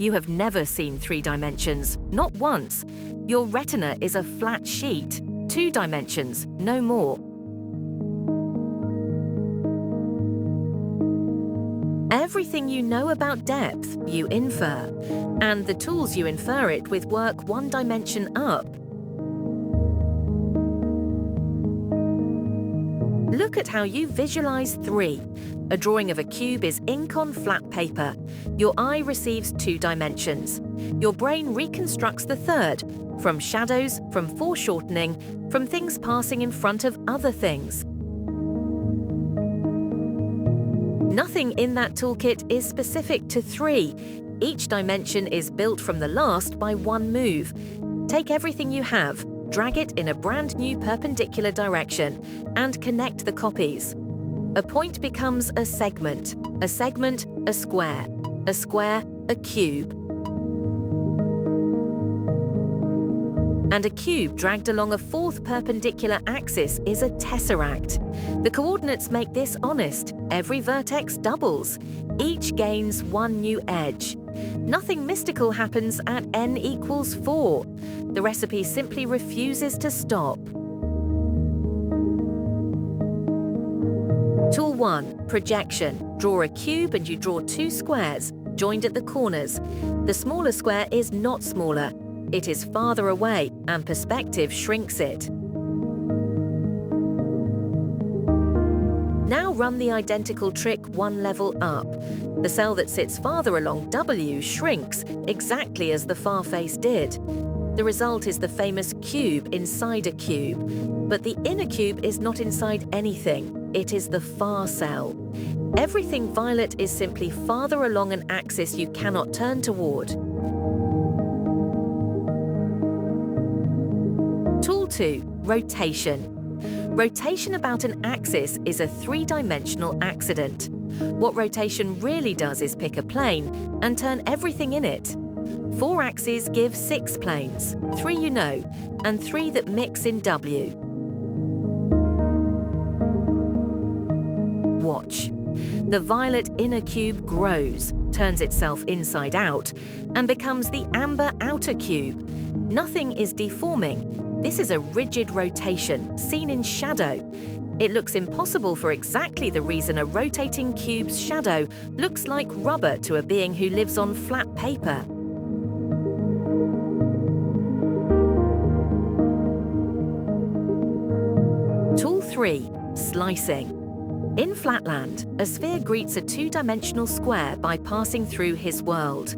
You have never seen 3 dimensions, not once. Your retina is a flat sheet, 2 dimensions, no more. Everything you know about depth, you infer, and the tools you infer it with work 1 dimension up. Look at how you visualize 3. A drawing of a cube is ink on flat paper. Your eye receives 2 dimensions. Your brain reconstructs the 3rd, from shadows, from foreshortening, from things passing in front of other things. Nothing in that toolkit is specific to 3. Each dimension is built from the last by 1 move. Take everything you have, drag it in a brand new perpendicular direction, and connect the copies. A point becomes a segment, a square, a cube. And a cube dragged along a 4th perpendicular axis is a tesseract. The coordinates make this honest. Every vertex doubles. Each gains 1 new edge. Nothing mystical happens at n equals 4. The recipe simply refuses to stop. Tool 1, projection. Draw a cube and you draw 2 squares, joined at the corners. The smaller square is not smaller. It is farther away, and perspective shrinks it. Now run the identical trick 1 level up. The cell that sits farther along W shrinks, exactly as the far face did. The result is the famous cube inside a cube. But the inner cube is not inside anything. It is the far cell. Everything violet is simply farther along an axis you cannot turn toward. Tool 2, rotation. Rotation about an axis is a 3-dimensional accident. What rotation really does is pick a plane and turn everything in it. 4 axes give 6 planes, 3 you know, and 3 that mix in W. Watch. The violet inner cube grows, turns itself inside out, and becomes the amber outer cube. Nothing is deforming. This is a rigid rotation, seen in shadow. It looks impossible for exactly the reason a rotating cube's shadow looks like rubber to a being who lives on flat paper. Tool 3, slicing. In Flatland, a sphere greets a 2-dimensional square by passing through his world.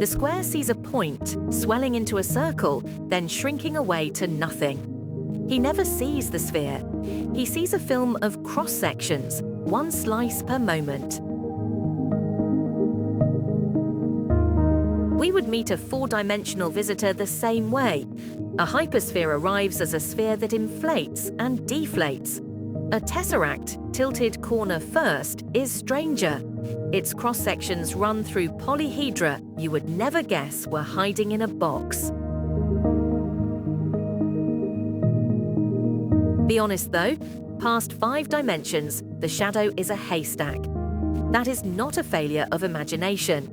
The square sees a point, swelling into a circle, then shrinking away to nothing. He never sees the sphere. He sees a film of cross-sections, 1 slice per moment. We would meet a 4-dimensional visitor the same way. A hypersphere arrives as a sphere that inflates and deflates. A tesseract, tilted corner first, is stranger. Its cross-sections run through polyhedra you would never guess were hiding in a box. Be honest though, past 5 dimensions, the shadow is a haystack. That is not a failure of imagination.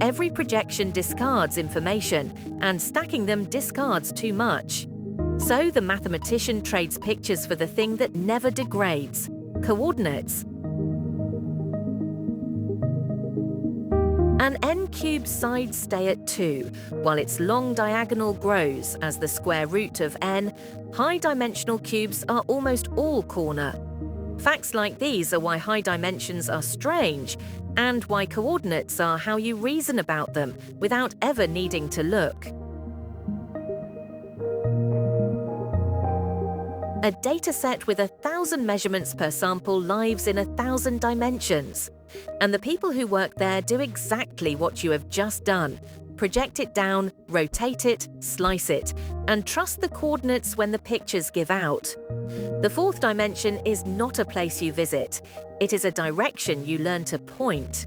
Every projection discards information, and stacking them discards too much. So the mathematician trades pictures for the thing that never degrades, coordinates. An n-cube sides stay at 2, while its long diagonal grows as the square root of n. High-dimensional cubes are almost all corner. Facts like these are why high dimensions are strange, and why coordinates are how you reason about them without ever needing to look. A dataset with 1,000 measurements per sample lives in 1,000 dimensions. And the people who work there do exactly what you have just done. Project it down, rotate it, slice it, and trust the coordinates when the pictures give out. The 4th dimension is not a place you visit. It is a direction you learn to point.